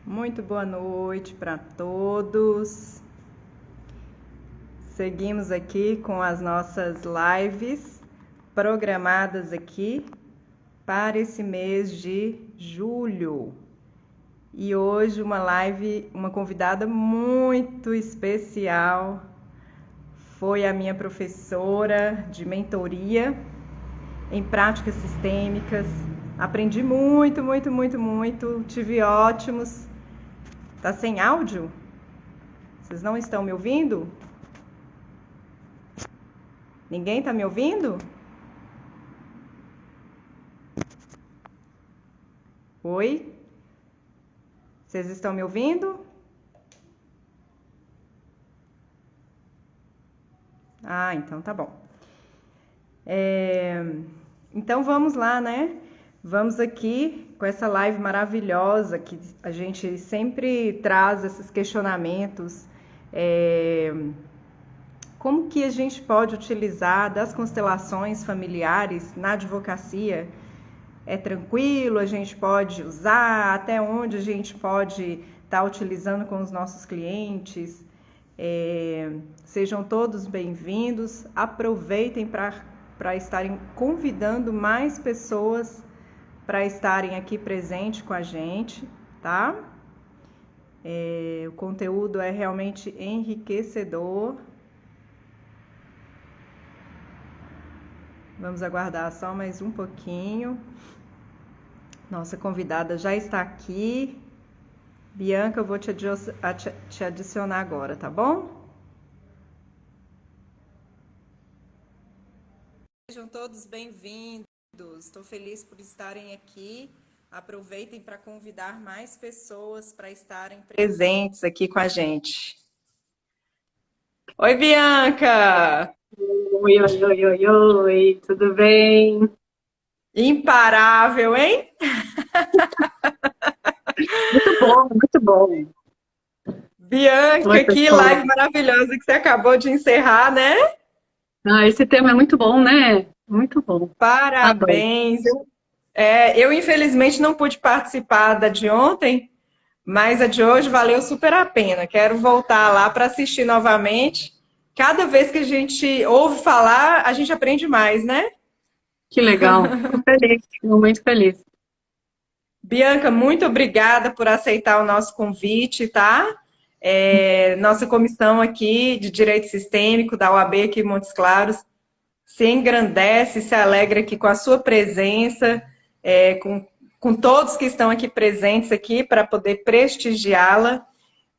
Muito boa noite para todos. Seguimos aqui com as nossas lives programadas aqui para esse mês de julho. E hoje uma live, uma convidada muito especial foi a minha professora de mentoria em práticas sistêmicas. Aprendi muito, tive ótimos. Tá sem áudio? Vocês não estão me ouvindo? Ninguém tá me ouvindo? Oi? Vocês estão me ouvindo? Ah, então tá bom. Então vamos lá, né? Vamos aqui com essa live maravilhosa que a gente sempre traz esses questionamentos. Como que a gente pode utilizar das constelações familiares na advocacia? É tranquilo? A gente pode usar? Até onde a gente pode estar utilizando com os nossos clientes? Sejam todos bem-vindos. Aproveitem para estarem convidando mais pessoas para estarem aqui presente com a gente, tá? O conteúdo é realmente enriquecedor. Vamos aguardar só mais um pouquinho. Nossa convidada já está aqui. Bianca, eu vou te adicionar agora, tá bom? Sejam todos bem-vindos. Estou feliz por estarem aqui. Aproveitem para convidar mais pessoas para estarem presentes aqui com a gente. Oi, Bianca! Oi, tudo bem? Imparável, hein? Muito bom, muito bom. Bianca, Oi, que pessoal. live maravilhosa que você acabou de encerrar, né? Esse tema é muito bom, né? Muito bom. Adoro. Parabéns! Eu infelizmente não pude participar da de ontem, mas a de hoje valeu super a pena. Quero voltar lá para assistir novamente. Cada vez que a gente ouve falar, a gente aprende mais, né? Que legal. Fico feliz, fico muito feliz. Bianca, muito obrigada por aceitar o nosso convite, tá? Nossa comissão aqui de Direito Sistêmico da OAB aqui em Montes Claros se engrandece, se alegra aqui com a sua presença, com todos que estão aqui presentes aqui para poder prestigiá-la.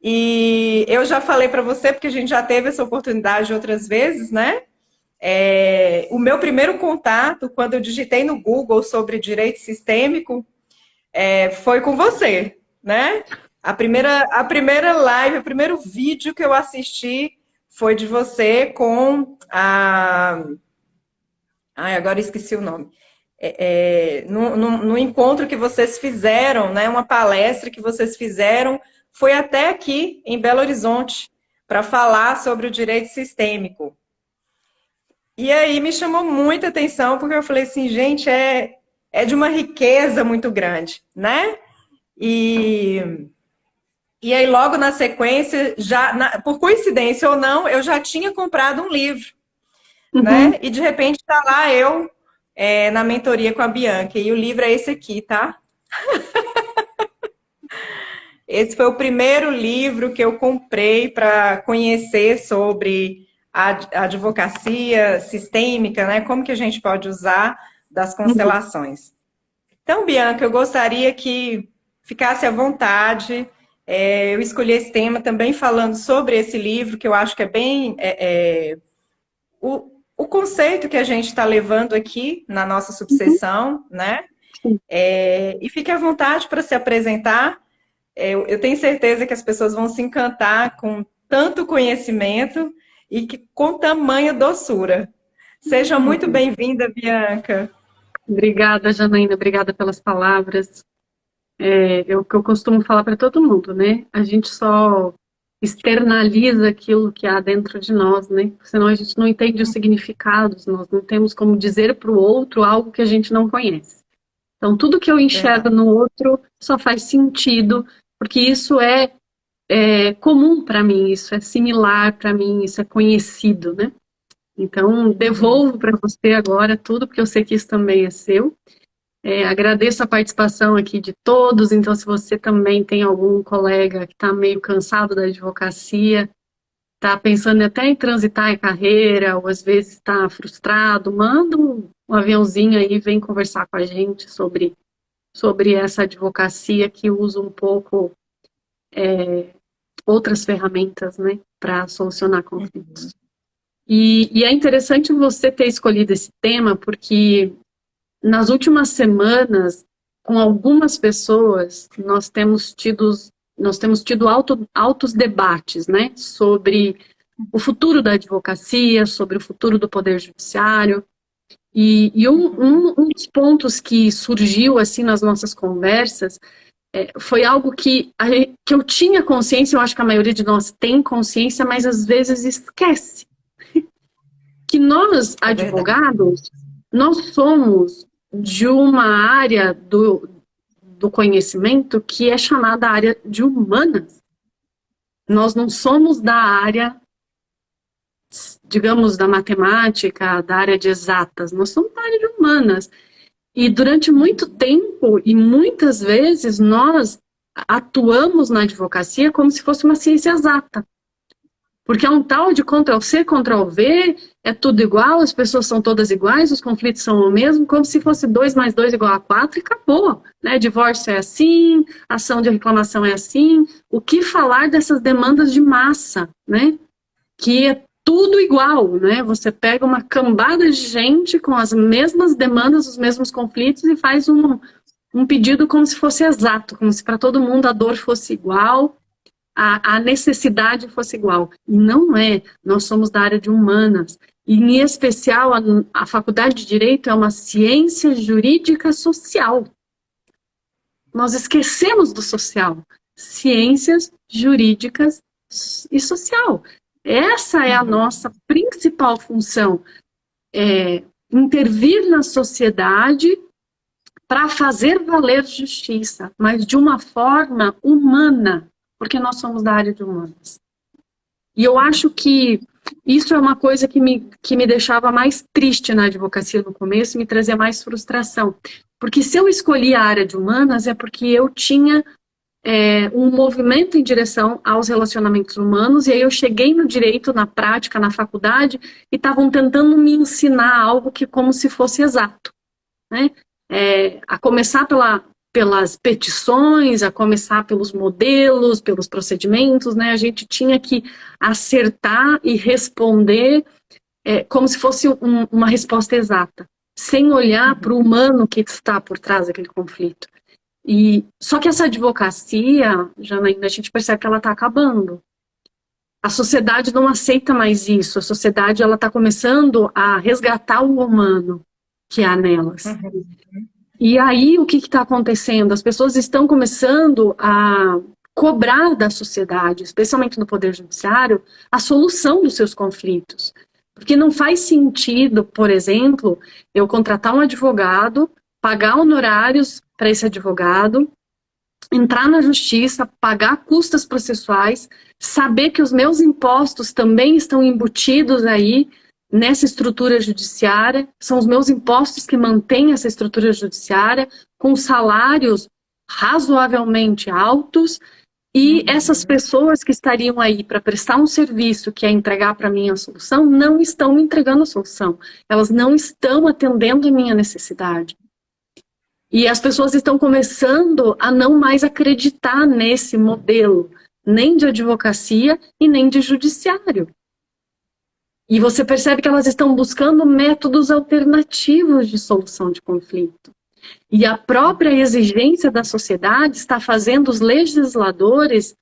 E eu já falei para você, porque a gente já teve essa oportunidade outras vezes, né? O meu primeiro contato, quando eu digitei no Google sobre direito sistêmico, foi com você, né? A primeira live, o primeiro vídeo que eu assisti foi de você com a... Ai, agora esqueci o nome. No encontro que vocês fizeram, né? Uma palestra que vocês fizeram, foi até aqui, em Belo Horizonte, para falar sobre o direito sistêmico. E aí me chamou muita atenção, porque eu falei assim, gente, é de uma riqueza muito grande, né? E aí, logo na sequência, por coincidência ou não, eu já tinha comprado um livro, né? E de repente está lá eu na mentoria com a Bianca. E o livro é esse aqui, tá? Esse foi o primeiro livro que eu comprei para conhecer sobre a advocacia sistêmica, né? Como que a gente pode usar das constelações. Então, Bianca, eu gostaria que ficasse à vontade. Eu escolhi esse tema também falando sobre esse livro, que eu acho que é bem... o conceito que a gente está levando aqui na nossa subseção, né? E fique à vontade para se apresentar. Eu tenho certeza que as pessoas vão se encantar com tanto conhecimento e com tamanha doçura. Seja muito bem-vinda, Bianca. Obrigada, Janaína, obrigada pelas palavras. O que eu costumo falar para todo mundo, né? A gente só externaliza aquilo que há dentro de nós, né? Senão a gente não entende os significados, nós não temos como dizer para o outro algo que a gente não conhece. Então, tudo que eu enxergo no outro só faz sentido porque isso é comum para mim, isso é similar para mim, isso é conhecido, né? Então, devolvo para você agora tudo, porque eu sei que isso também é seu. Agradeço a participação aqui de todos, então se você também tem algum colega que está meio cansado da advocacia, está pensando até em transitar em carreira, ou às vezes está frustrado, manda um aviãozinho aí, vem conversar com a gente sobre essa advocacia que usa um pouco outras ferramentas, né, para solucionar conflitos. E é interessante você ter escolhido esse tema, porque nas últimas semanas, com algumas pessoas, nós temos tido altos debates, né, sobre o futuro da advocacia, sobre o futuro do poder judiciário. E um dos pontos que surgiu assim nas nossas conversas foi algo que eu tinha consciência, eu acho que a maioria de nós tem consciência, mas às vezes esquece. Que nós, advogados, nós somos de uma área do conhecimento que é chamada área de humanas. Nós não somos da área, digamos, da matemática, da área de exatas, nós somos da área de humanas. E durante muito tempo, e muitas vezes, nós atuamos na advocacia como se fosse uma ciência exata. Porque é um tal de Ctrl-C, Ctrl-V, é tudo igual, as pessoas são todas iguais, os conflitos são o mesmo, como se fosse 2 mais 2 igual a 4 e acabou. Né? Divórcio é assim, ação de reclamação é assim. O que falar dessas demandas de massa, né? Que é tudo igual, né? Você pega uma cambada de gente com as mesmas demandas, os mesmos conflitos e faz um pedido como se fosse exato, como se para todo mundo a dor fosse igual, a necessidade fosse igual. E não é. Nós somos da área de humanas. E, em especial, a Faculdade de Direito é uma ciência jurídica social. Nós esquecemos do social. Ciências jurídicas e social. Essa é a nossa principal função. Intervir na sociedade para fazer valer justiça, mas de uma forma humana, porque nós somos da área de humanas. E eu acho que isso é uma coisa que me deixava mais triste na advocacia no começo, me trazia mais frustração. Porque se eu escolhi a área de humanas é porque eu tinha um movimento em direção aos relacionamentos humanos, e aí eu cheguei no direito, na prática, na faculdade, e estavam tentando me ensinar algo que como se fosse exato. Né? A começar pelas petições, a começar pelos modelos, pelos procedimentos, né? A gente tinha que acertar e responder como se fosse uma resposta exata, sem olhar para o humano que está por trás daquele conflito. Só que essa advocacia, Janaína, a gente percebe que ela está acabando. A sociedade não aceita mais isso, a sociedade está começando a resgatar o humano que há nelas. E aí, o que está acontecendo? As pessoas estão começando a cobrar da sociedade, especialmente no Poder Judiciário, a solução dos seus conflitos. Porque não faz sentido, por exemplo, eu contratar um advogado, pagar honorários para esse advogado, entrar na justiça, pagar custas processuais, saber que os meus impostos também estão embutidos aí, nessa estrutura judiciária, são os meus impostos que mantêm essa estrutura judiciária, com salários razoavelmente altos, e essas pessoas que estariam aí para prestar um serviço que é entregar para mim a solução, não estão me entregando a solução, elas não estão atendendo a minha necessidade. E as pessoas estão começando a não mais acreditar nesse modelo, nem de advocacia e nem de judiciário. E você percebe que elas estão buscando métodos alternativos de solução de conflito. E a própria exigência da sociedade está fazendo os legisladores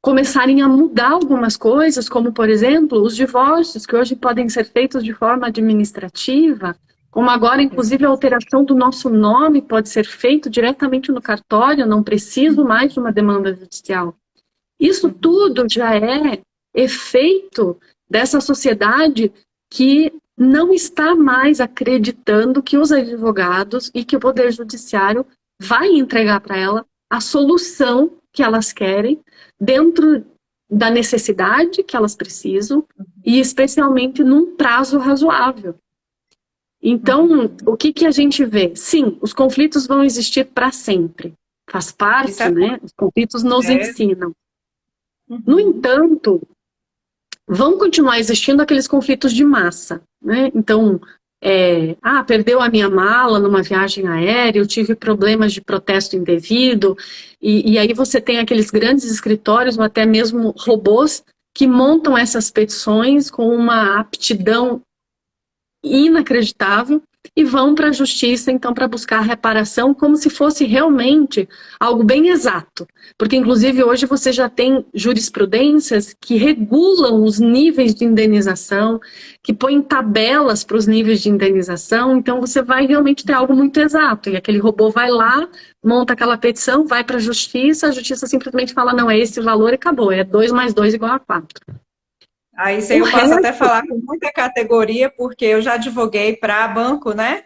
começarem a mudar algumas coisas, como, por exemplo, os divórcios, que hoje podem ser feitos de forma administrativa, como agora, inclusive, a alteração do nosso nome pode ser feito diretamente no cartório, não preciso mais de uma demanda judicial. Isso tudo já é efeito dessa sociedade que não está mais acreditando que os advogados e que o Poder Judiciário vai entregar para ela a solução que elas querem, dentro da necessidade que elas precisam, e especialmente num prazo razoável. Então, o que que a gente vê? Sim, os conflitos vão existir para sempre. Faz parte, né? Os conflitos nos ensinam. No entanto, vão continuar existindo aqueles conflitos de massa, né? Então, perdeu a minha mala numa viagem aérea, eu tive problemas de protesto indevido, e aí você tem aqueles grandes escritórios, ou até mesmo robôs, que montam essas petições com uma aptidão inacreditável e vão para a justiça, então, para buscar reparação, como se fosse realmente algo bem exato. Porque, inclusive, hoje você já tem jurisprudências que regulam os níveis de indenização, que põem tabelas para os níveis de indenização, então você vai realmente ter algo muito exato. E aquele robô vai lá, monta aquela petição, vai para a justiça simplesmente fala, não, é esse valor e acabou, é 2 mais 2 igual a 4. Aí isso aí eu posso até falar com muita categoria, porque eu já advoguei para banco, né?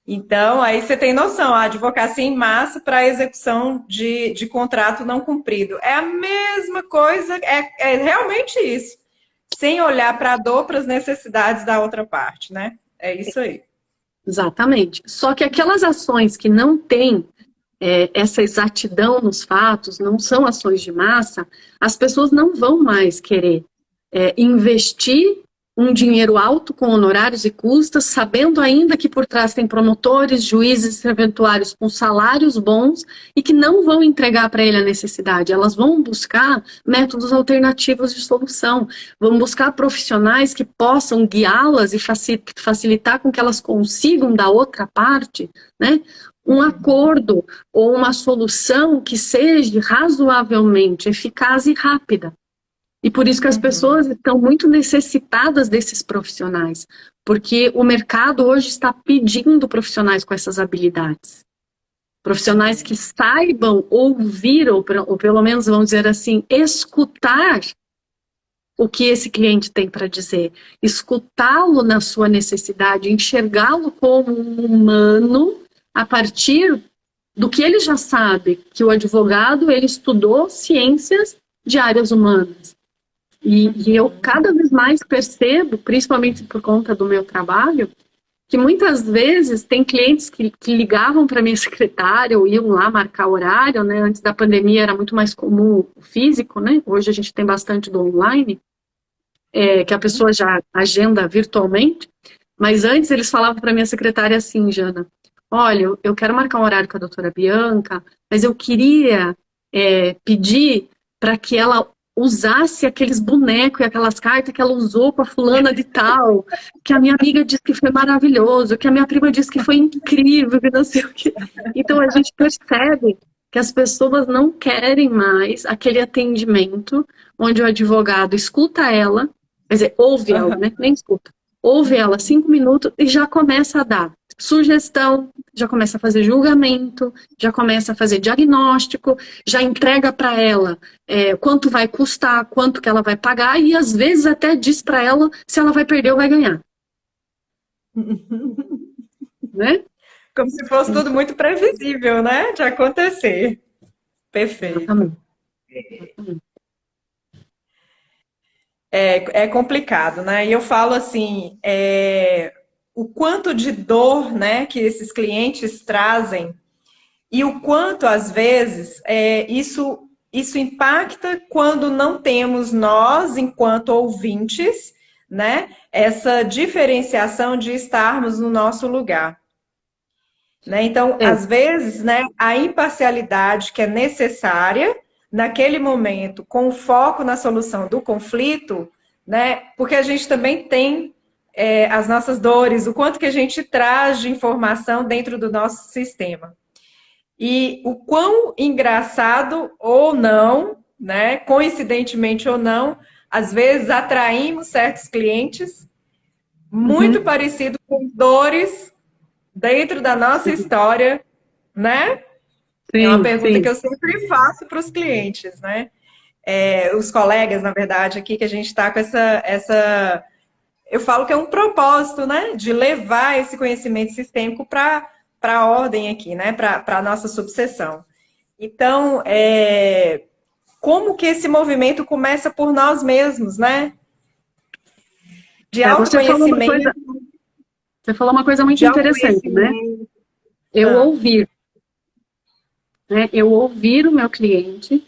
Então, aí você tem noção, a advocacia em massa para execução de contrato não cumprido. É a mesma coisa, é realmente isso. Sem olhar para a dor, para as necessidades da outra parte, né? É isso aí. Exatamente. Só que aquelas ações que não têm essa exatidão nos fatos, não são ações de massa, as pessoas não vão mais querer investir um dinheiro alto com honorários e custas, sabendo ainda que por trás tem promotores, juízes e serventuários com salários bons e que não vão entregar para ele a necessidade. Elas vão buscar métodos alternativos de solução, vão buscar profissionais que possam guiá-las e facilitar com que elas consigam da outra parte, né, um acordo ou uma solução que seja razoavelmente eficaz e rápida. E por isso que as pessoas estão muito necessitadas desses profissionais, porque o mercado hoje está pedindo profissionais com essas habilidades. Profissionais que saibam ouvir, ou pelo menos, vamos dizer assim, escutar o que esse cliente tem para dizer, escutá-lo na sua necessidade, enxergá-lo como um humano a partir do que ele já sabe, que o advogado, ele estudou ciências de áreas humanas. E eu cada vez mais percebo, principalmente por conta do meu trabalho, que muitas vezes tem clientes que ligavam para minha secretária ou iam lá marcar horário, né? Antes da pandemia era muito mais comum o físico, né? Hoje a gente tem bastante do online, que a pessoa já agenda virtualmente. Mas antes eles falavam para minha secretária assim, Jana, olha, eu quero marcar um horário com a doutora Bianca, mas eu queria pedir para que ela usasse aqueles bonecos e aquelas cartas que ela usou com a fulana de tal, que a minha amiga disse que foi maravilhoso, que a minha prima disse que foi incrível, que não sei o quê. Então a gente percebe que as pessoas não querem mais aquele atendimento onde o advogado escuta ela, quer dizer, ouve ela, né? Nem escuta. Ouve ela 5 minutos e já começa a dar sugestão, já começa a fazer julgamento, já começa a fazer diagnóstico, já entrega para ela quanto vai custar, quanto que ela vai pagar e às vezes até diz para ela se ela vai perder ou vai ganhar. Né? Como se fosse tudo muito previsível, né? De acontecer. Perfeito. Exatamente. É complicado, né? E eu falo assim, o quanto de dor, né, que esses clientes trazem e o quanto, às vezes, isso impacta quando não temos nós, enquanto ouvintes, né, essa diferenciação de estarmos no nosso lugar. Né? Então, às vezes, né, a imparcialidade que é necessária naquele momento, com o foco na solução do conflito, né, porque a gente também tem as nossas dores, o quanto que a gente traz de informação dentro do nosso sistema. E o quão engraçado ou não, né, coincidentemente ou não, às vezes atraímos certos clientes muito parecidos com dores dentro da nossa história, né? Sim, é uma pergunta sim. que eu sempre faço para os clientes, né? Os colegas, na verdade, aqui, que a gente está com essa... Eu falo que é um propósito, né? De levar esse conhecimento sistêmico para a ordem aqui, né? Para a nossa subseção. Então, como que esse movimento começa por nós mesmos, né? De Você falou uma autoconhecimento, coisa, você falou uma coisa muito de interessante, né? autoconhecimento. Eu Ah, ouvir, né? Eu ouvir o meu cliente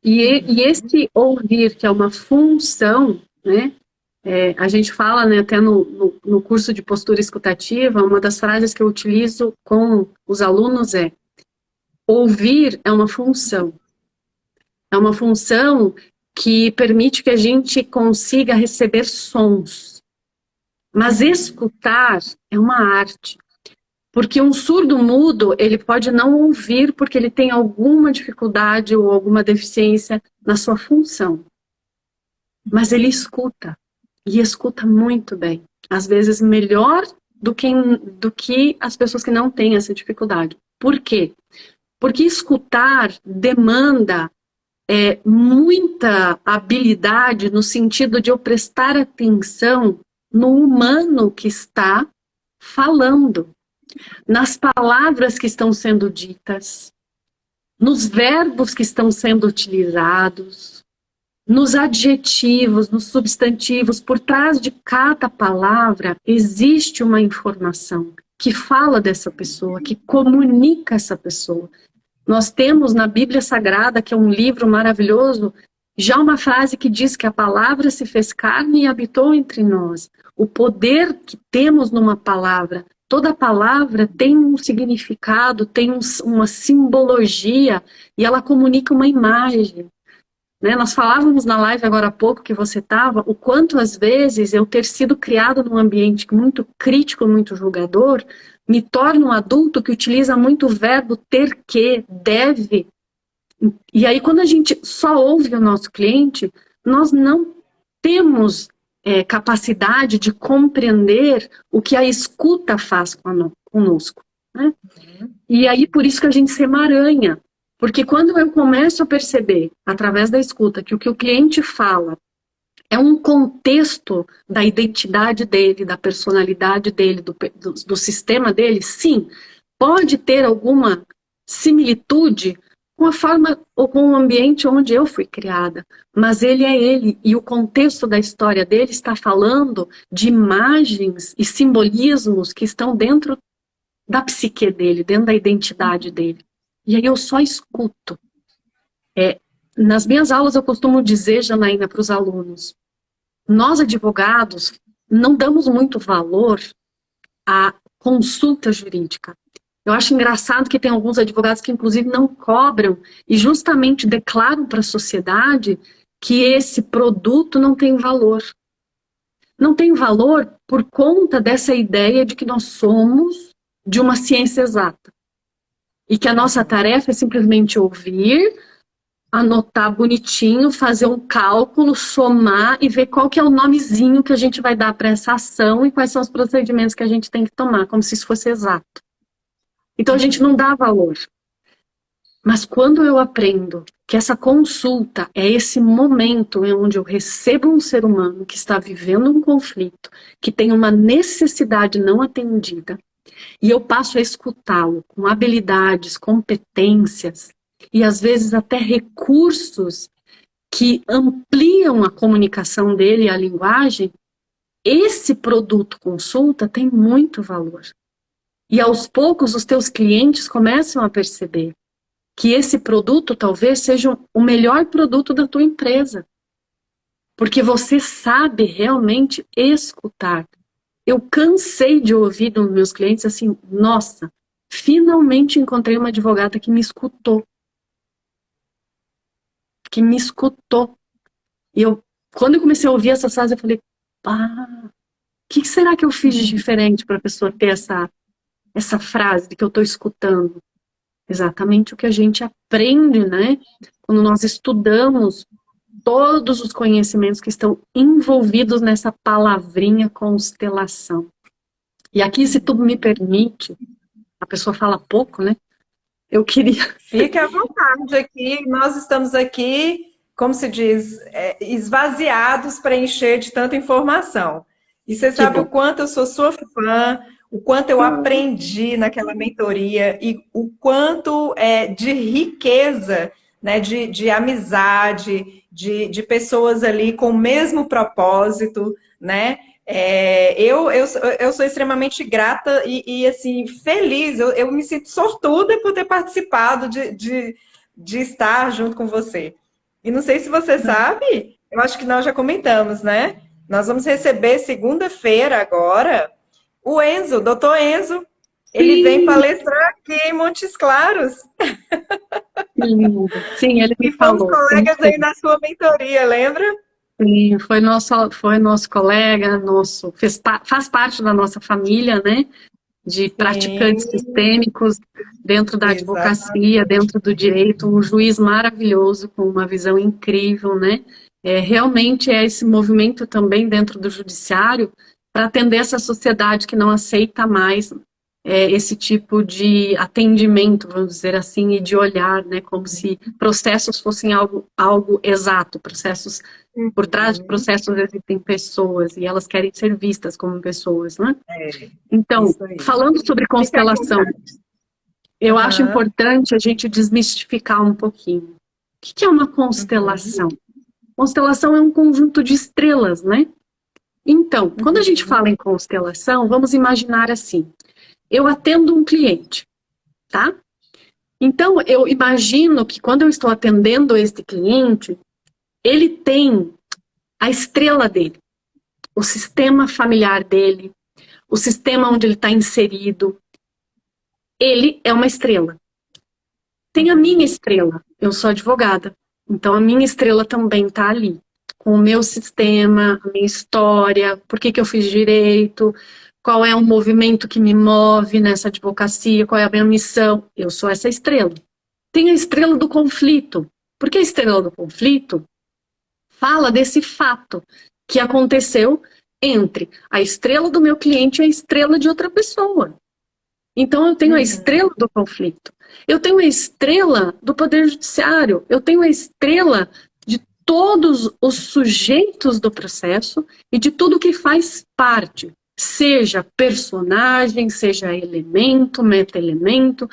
e esse ouvir, que é uma função, né? A gente fala, né, até no curso de postura escutativa, uma das frases que eu utilizo com os alunos é: ouvir é uma função. É uma função que permite que a gente consiga receber sons. Mas escutar é uma arte. Porque um surdo-mudo, ele pode não ouvir porque ele tem alguma dificuldade ou alguma deficiência na sua função. Mas ele escuta. E escuta muito bem. Às vezes melhor do que as pessoas que não têm essa dificuldade. Por quê? Porque escutar demanda muita habilidade no sentido de eu prestar atenção no humano que está falando, nas palavras que estão sendo ditas, nos verbos que estão sendo utilizados, nos adjetivos, nos substantivos. Por trás de cada palavra existe uma informação que fala dessa pessoa, que comunica essa pessoa. Nós temos na Bíblia Sagrada, que é um livro maravilhoso, já uma frase que diz que a palavra se fez carne e habitou entre nós. O poder que temos numa palavra, toda palavra tem um significado, tem uma simbologia e ela comunica uma imagem. Né? Nós falávamos na live agora há pouco que você estava, o quanto às vezes eu ter sido criado num ambiente muito crítico, muito julgador, me torna um adulto que utiliza muito o verbo ter que, deve. E aí quando a gente só ouve o nosso cliente, nós não temos capacidade de compreender o que a escuta faz conosco. Né? E aí por isso que a gente se emaranha. Porque quando eu começo a perceber, através da escuta, que o cliente fala é um contexto da identidade dele, da personalidade dele, do sistema dele, sim, pode ter alguma similitude com a forma ou com o ambiente onde eu fui criada, mas ele é ele, e o contexto da história dele está falando de imagens e simbolismos que estão dentro da psique dele, dentro da identidade dele. E aí eu só escuto. Nas minhas aulas eu costumo dizer, Janaína, para os alunos, nós advogados não damos muito valor à consulta jurídica. Eu acho engraçado que tem alguns advogados que inclusive não cobram e justamente declaram para a sociedade que esse produto não tem valor. Não tem valor por conta dessa ideia de que nós somos de uma ciência exata. E que a nossa tarefa é simplesmente ouvir, anotar bonitinho, fazer um cálculo, somar e ver qual que é o nomezinho que a gente vai dar para essa ação e quais são os procedimentos que a gente tem que tomar, como se isso fosse exato. Então a gente não dá valor. Mas quando eu aprendo que essa consulta é esse momento onde eu recebo um ser humano que está vivendo um conflito, que tem uma necessidade não atendida, e eu passo a escutá-lo com habilidades, competências e às vezes até recursos que ampliam a comunicação dele e a linguagem, esse produto consulta tem muito valor. E aos poucos os teus clientes começam a perceber que esse produto talvez seja o melhor produto da tua empresa. Porque você sabe realmente escutar. Eu cansei de ouvir dos meus clientes assim, nossa, finalmente encontrei uma advogada que me escutou. Que me escutou. E quando eu comecei a ouvir essas frases, eu falei, o que será que eu fiz de diferente para a pessoa ter essa frase de que eu estou escutando? Exatamente o que a gente aprende, né? Quando nós estudamos todos os conhecimentos que estão envolvidos nessa palavrinha constelação. E aqui, se tu me permite, a pessoa fala pouco, né? Eu queria... Fique à vontade aqui, nós estamos aqui, como se diz, esvaziados para encher de tanta informação. E você sabe o quanto eu sou sua fã, o quanto eu aprendi naquela mentoria e o quanto de riqueza, né, de amizade, de pessoas ali com o mesmo propósito, né? Eu sou extremamente grata assim, feliz, eu me sinto sortuda por ter participado de estar junto com você. E não sei se você sabe, eu acho que nós já comentamos, né? Nós vamos receber segunda-feira agora o Enzo, doutor Enzo. Ele vem Sim, palestrar aqui em Montes Claros. que lindo. Sim, ele me E fomos falou. colegas aí na sua mentoria, lembra? Sim, foi nosso colega, faz parte da nossa família, né? De praticantes Sim, sistêmicos dentro da advocacia, exatamente. dentro do direito, um juiz maravilhoso, com uma visão incrível, né? Realmente é esse movimento também dentro do judiciário para atender essa sociedade que não aceita mais esse tipo de atendimento, vamos dizer assim, e de olhar, né? Como se processos fossem algo exato, processos por trás de Uhum. processos existem pessoas e elas querem ser vistas como pessoas, né? É, Então, isso aí. falando sobre Fica à constelação, vontade. eu acho Aham. importante a gente desmistificar um pouquinho. O que é uma Uhum. constelação? Constelação é um conjunto de estrelas, né? Então, quando a gente Uhum. fala em constelação, vamos imaginar assim: eu atendo um cliente, tá? Então, eu imagino que quando eu estou atendendo este cliente, ele tem a estrela dele, o sistema familiar dele, o sistema onde ele está inserido. Ele é uma estrela. Tem a minha Uhum. estrela. Eu sou advogada. Então a minha estrela também está ali. Com o meu sistema, a minha história, por que eu fiz direito, qual é o movimento que me move nessa advocacia, qual é a minha missão. Eu sou essa estrela. Tem a estrela do conflito. Porque a estrela do conflito fala desse fato que aconteceu entre a estrela do meu cliente e a estrela de outra pessoa. Então, eu tenho a Uhum. estrela do conflito, eu tenho a estrela do Poder Judiciário, eu tenho a estrela de todos os sujeitos do processo e de tudo que faz parte, seja personagem, seja elemento, meta-elemento,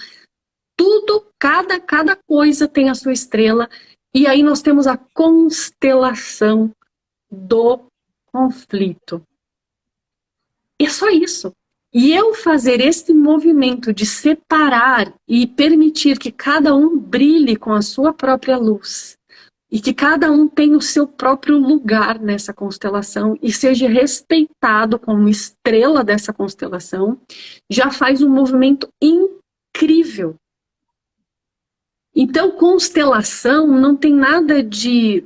tudo, cada coisa tem a sua estrela, e aí nós temos a constelação do conflito. É só isso. E eu fazer esse movimento de separar e permitir que cada um brilhe com a sua própria luz e que cada um tenha o seu próprio lugar nessa constelação e seja respeitado como estrela dessa constelação, já faz um movimento incrível. Então, constelação não tem nada de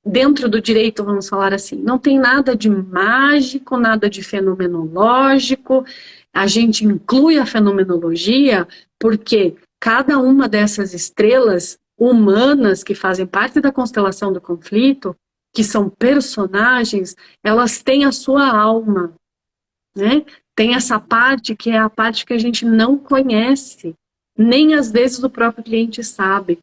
dentro do direito, vamos falar assim, não tem nada de mágico, nada de fenomenológico. A gente inclui a fenomenologia porque cada uma dessas estrelas humanas que fazem parte da constelação do conflito, que são personagens, elas têm a sua alma, né? Tem essa parte que é a parte que a gente não conhece, nem às vezes o próprio cliente sabe.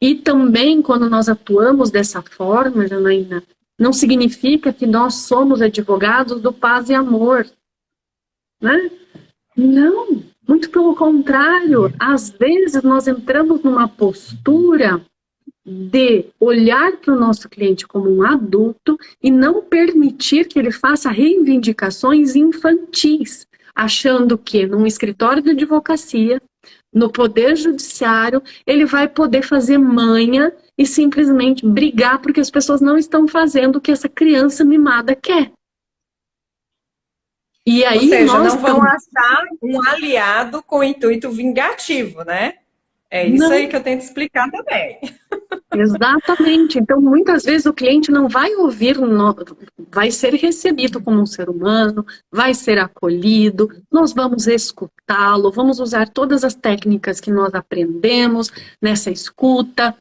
E também, quando nós atuamos dessa forma, Janaína, não significa que nós somos advogados do paz e amor, né? Não, muito pelo contrário. Às vezes nós entramos numa postura de olhar para o nosso cliente como um adulto e não permitir que ele faça reivindicações infantis, achando que num escritório de advocacia, no poder judiciário, ele vai poder fazer manha e simplesmente brigar porque as pessoas não estão fazendo o que essa criança mimada quer. E Ou aí seja, nós não vão também. achar um aliado com intuito vingativo, né? É isso aí Não. que eu tento explicar também. Exatamente. Então, muitas vezes o cliente não vai ouvir, vai ser recebido como um ser humano, vai ser acolhido, nós vamos escutá-lo, vamos usar todas as técnicas que nós aprendemos nessa escuta,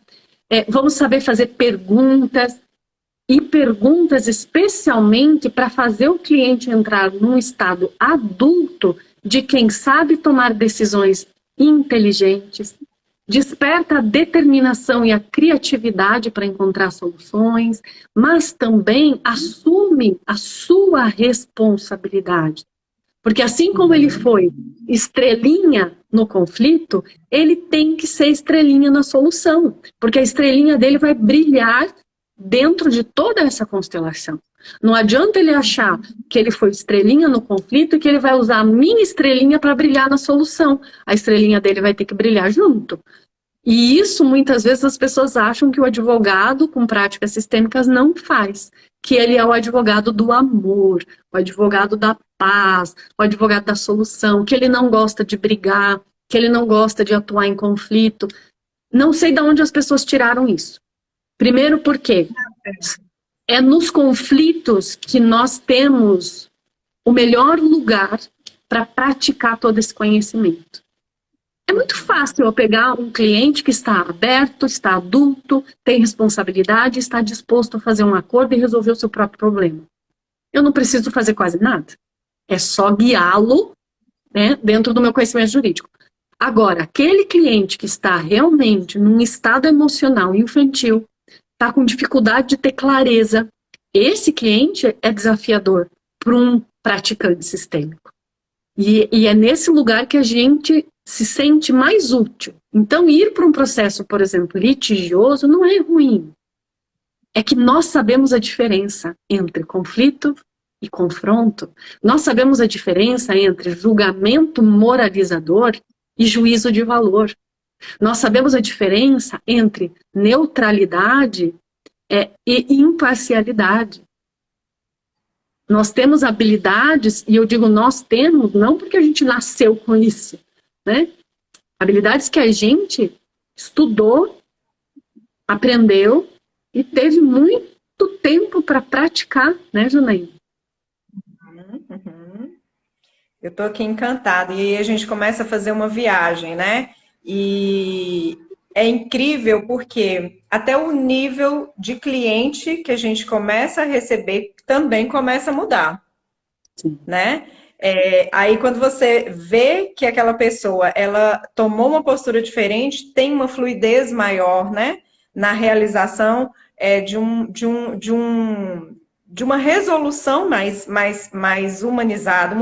vamos saber fazer perguntas, e perguntas especialmente para fazer o cliente entrar num estado adulto de quem sabe tomar decisões inteligentes, desperta a determinação e a criatividade para encontrar soluções, mas também assume a sua responsabilidade. Porque assim como ele foi estrelinha no conflito, ele tem que ser estrelinha na solução. Porque a estrelinha dele vai brilhar dentro de toda essa constelação. Não adianta ele achar que ele foi estrelinha no conflito e que ele vai usar a minha estrelinha para brilhar na solução. A estrelinha dele vai ter que brilhar junto. E isso, muitas vezes, as pessoas acham que o advogado com práticas sistêmicas não faz. Que ele é o advogado do amor, o advogado da paz, o advogado da solução, que ele não gosta de brigar, que ele não gosta de atuar em conflito. Não sei de onde as pessoas tiraram isso. Primeiro porque é nos conflitos que nós temos o melhor lugar para praticar todo esse conhecimento. É muito fácil eu pegar um cliente que está aberto, está adulto, tem responsabilidade, está disposto a fazer um acordo e resolver o seu próprio problema. Eu não preciso fazer quase nada. É só guiá-lo, né, dentro do meu conhecimento jurídico. Agora, aquele cliente que está realmente num estado emocional infantil, está com dificuldade de ter clareza, esse cliente é desafiador para um praticante sistêmico. E é nesse lugar que a gente se sente mais útil. Então, ir para um processo, por exemplo, litigioso, não é ruim. É que nós sabemos a diferença entre conflito e confronto. Nós sabemos a diferença entre julgamento moralizador e juízo de valor. Nós sabemos a diferença entre neutralidade e imparcialidade. Nós temos habilidades, e eu digo nós temos, não porque a gente nasceu com isso, né? Habilidades que a gente estudou, aprendeu e teve muito tempo para praticar, né, Janaína? Uhum. Eu tô aqui encantada. E aí a gente começa a fazer uma viagem, né? E é incrível porque até o nível de cliente que a gente começa a receber também começa a mudar, Sim. né? Aí quando você vê que aquela pessoa ela tomou uma postura diferente, tem uma fluidez maior, né? Na realização de uma resolução mais humanizada,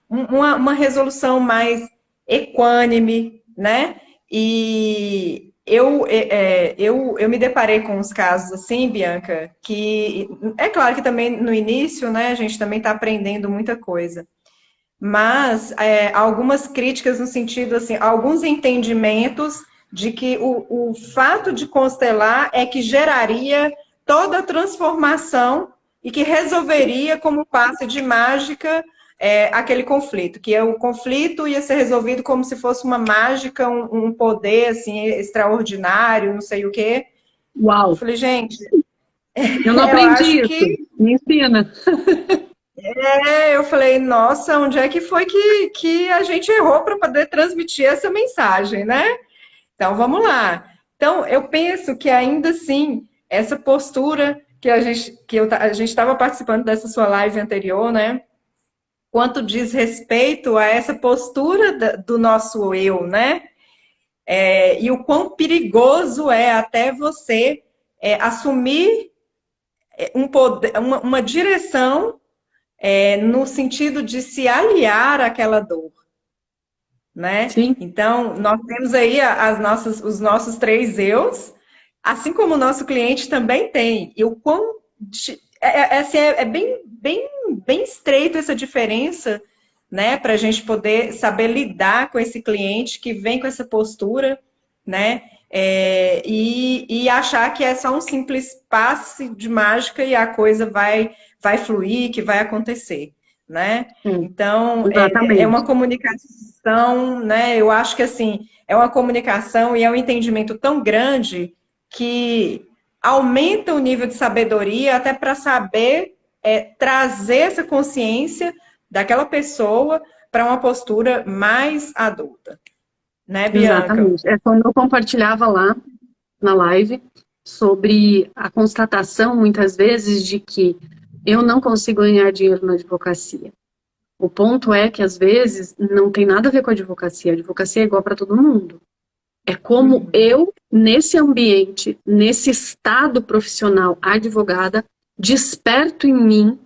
uma resolução mais equânime, né? E eu me deparei com uns casos assim, Bianca, que é claro que também no início, né, a gente também está aprendendo muita coisa. Mas algumas críticas no sentido, assim, alguns entendimentos de que o fato de constelar é que geraria toda a transformação e que resolveria como passe de mágica aquele conflito, que o conflito ia ser resolvido como se fosse uma mágica, um poder assim extraordinário, não sei o quê. Uau! Eu falei, gente, eu não aprendi isso. Que... Me ensina. Eu falei, nossa, onde é que foi que a gente errou para poder transmitir essa mensagem, né? Então, vamos lá. Então, eu penso que ainda assim, essa postura que a gente estava participando dessa sua live anterior, né? Quanto diz respeito a essa postura do nosso eu, né? E o quão perigoso é até você assumir um poder, uma direção no sentido de se aliar àquela dor, né? Sim. Então, nós temos aí os nossos três eus, assim como o nosso cliente também tem. E o quão assim, bem estreito essa diferença, né? Para a gente poder saber lidar com esse cliente que vem com essa postura, né? E achar que é só um simples passe de mágica e a coisa vai fluir, que vai acontecer, né? Então, é uma comunicação, né? Eu acho que, assim, é uma comunicação e é um entendimento tão grande que aumenta o nível de sabedoria até para saber trazer essa consciência daquela pessoa para uma postura mais adulta. Né, Bianca? Exatamente. É quando eu compartilhava lá na live sobre a constatação, muitas vezes, de que eu não consigo ganhar dinheiro na advocacia. O ponto é que, às vezes, não tem nada a ver com a advocacia. A advocacia é igual para todo mundo. É como eu, nesse ambiente, nesse estado profissional advogada, desperto em mim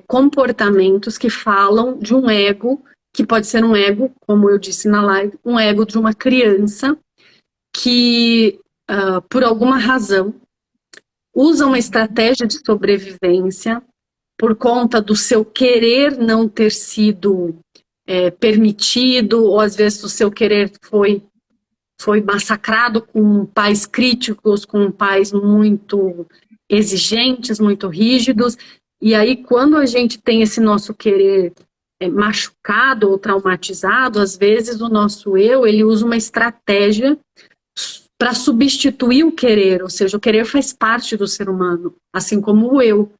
comportamentos que falam de um ego, que pode ser um ego, como eu disse na live, um ego de uma criança que, por alguma razão, usa uma estratégia de sobrevivência por conta do seu querer não ter sido permitido, ou às vezes o seu querer foi massacrado com pais críticos, com pais muito exigentes, muito rígidos. E aí, quando a gente tem esse nosso querer machucado ou traumatizado, às vezes o nosso eu, ele usa uma estratégia para substituir o querer, ou seja, o querer faz parte do ser humano, assim como o eu.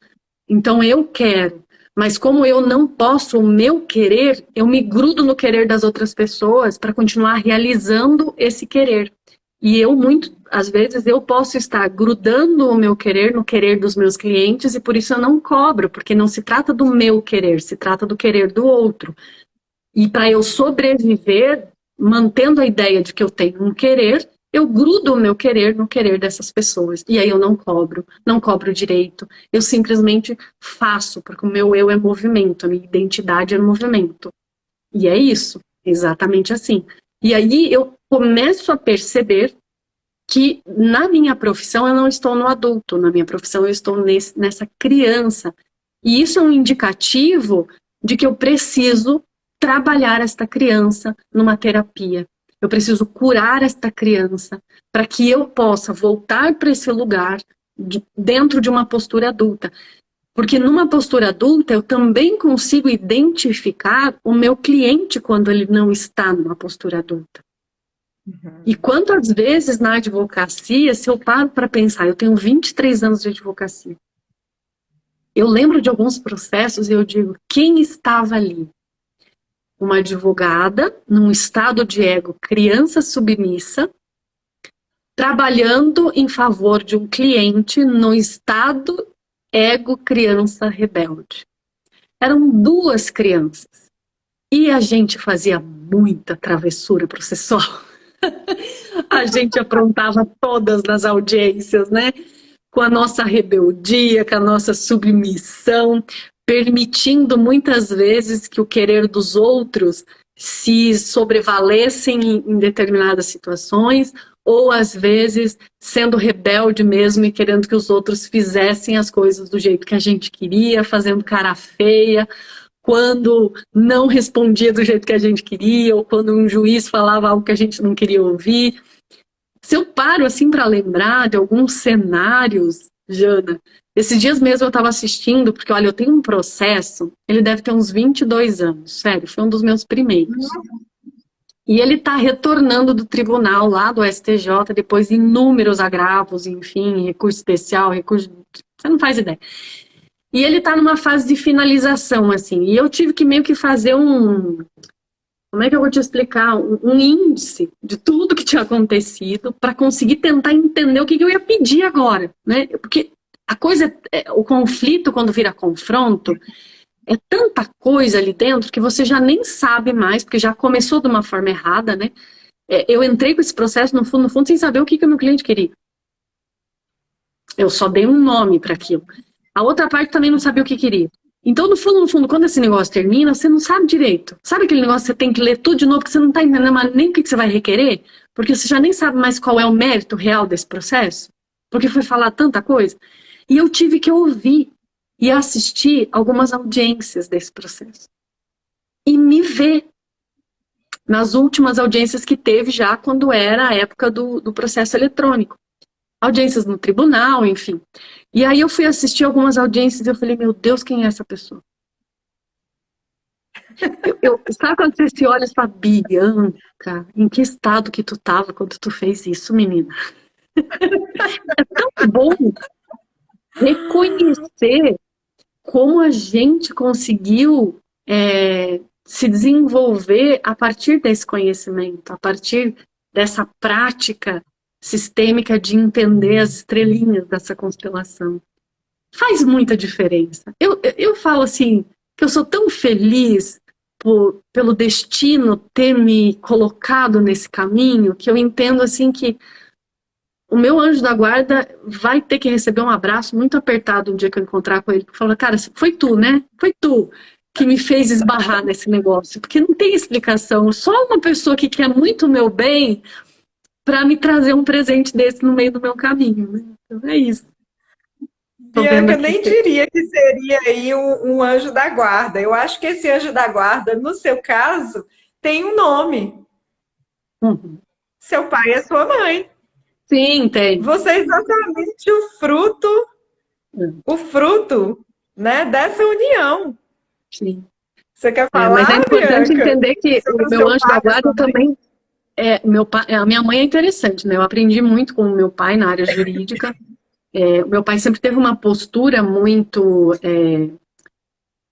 Então eu quero, mas como eu não posso o meu querer, eu me grudo no querer das outras pessoas para continuar realizando esse querer. E às vezes eu posso estar grudando o meu querer no querer dos meus clientes e por isso eu não cobro, porque não se trata do meu querer, se trata do querer do outro. E para eu sobreviver, mantendo a ideia de que eu tenho um querer, eu grudo o meu querer no querer dessas pessoas. E aí eu não cobro direito. Eu simplesmente faço, porque o meu eu é movimento, a minha identidade é movimento. E é isso, exatamente assim. E aí eu começo a perceber que na minha profissão eu não estou no adulto, na minha profissão eu estou nessa criança. E isso é um indicativo de que eu preciso trabalhar esta criança numa terapia. Eu preciso curar esta criança para que eu possa voltar para esse lugar dentro de uma postura adulta. Porque numa postura adulta eu também consigo identificar o meu cliente quando ele não está numa postura adulta. E quantas vezes na advocacia, se eu paro para pensar, eu tenho 23 anos de advocacia, eu lembro de alguns processos e eu digo, quem estava ali? Uma advogada, num estado de ego, criança submissa, trabalhando em favor de um cliente no estado ego, criança rebelde. Eram duas crianças. E a gente fazia muita travessura processual. A gente aprontava todas nas audiências, né? Com a nossa rebeldia, com a nossa submissão, permitindo muitas vezes que o querer dos outros se sobrevalessem em determinadas situações, ou às vezes sendo rebelde mesmo e querendo que os outros fizessem as coisas do jeito que a gente queria, fazendo cara feia, quando não respondia do jeito que a gente queria, ou quando um juiz falava algo que a gente não queria ouvir. Se eu paro assim para lembrar de alguns cenários, Jana, esses dias mesmo eu estava assistindo, porque olha, eu tenho um processo, ele deve ter uns 22 anos, sério, foi um dos meus primeiros. E ele está retornando do tribunal lá do STJ, depois de inúmeros agravos, enfim, recurso especial, recurso... Você não faz ideia. E ele está numa fase de finalização, assim, e eu tive que meio que fazer como é que eu vou te explicar? Um índice de tudo que tinha acontecido para conseguir tentar entender o que eu ia pedir agora, né? Porque a coisa, o conflito, quando vira confronto, é tanta coisa ali dentro que você já nem sabe mais, porque já começou de uma forma errada, né? Eu entrei com esse processo, no fundo, sem saber o que o meu cliente queria. Eu só dei um nome para aquilo. A outra parte também não sabia o que queria. Então, no fundo, quando esse negócio termina, você não sabe direito. Sabe aquele negócio que você tem que ler tudo de novo, que você não está entendendo nem o que você vai requerer? Porque você já nem sabe mais qual é o mérito real desse processo? Porque foi falar tanta coisa. E eu tive que ouvir e assistir algumas audiências desse processo. E me ver nas últimas audiências que teve já quando era a época do processo eletrônico. Audiências no tribunal, enfim. E aí eu fui assistir algumas audiências e eu falei, meu Deus, quem é essa pessoa? Sabe quando você se olha e fala, Bianca, em que estado que tu tava quando tu fez isso, menina? É tão bom reconhecer como a gente conseguiu se desenvolver a partir desse conhecimento, a partir dessa prática sistêmica de entender as estrelinhas dessa constelação. Faz muita diferença. Eu falo assim, que eu sou tão feliz pelo destino ter me colocado nesse caminho, que eu entendo assim que o meu anjo da guarda vai ter que receber um abraço muito apertado um dia que eu encontrar com ele. Fala, cara, foi tu, né? Foi tu que me fez esbarrar nesse negócio. Porque não tem explicação. Só uma pessoa que quer muito o meu bem para me trazer um presente desse no meio do meu caminho, né? Então é isso. Tô vendo Bianca, aqui. nem diria que seria aí um anjo da guarda. Eu acho que esse anjo da guarda, no seu caso, tem um nome. Uhum. Seu pai é sua mãe. Sim, tem. Você é exatamente o fruto, né, dessa união. Sim. Você quer Mas é falar, importante Bianca, entender que sobre o o meu seu anjo da pai e a guarda sua mãe? também meu pai, a minha mãe é interessante, né? Eu aprendi muito com o meu pai na área jurídica. O meu pai sempre teve uma postura muito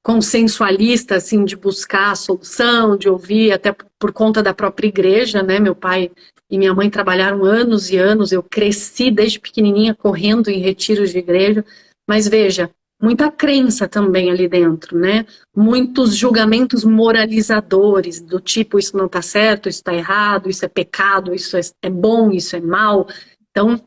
consensualista, assim, de buscar a solução, de ouvir, até por conta da própria igreja, né? Meu pai e minha mãe trabalharam anos e anos, eu cresci desde pequenininha correndo em retiros de igreja, mas veja, muita crença também ali dentro, né? Muitos julgamentos moralizadores, do tipo, isso não está certo, isso está errado, isso é pecado, isso é bom, isso é mal. Então,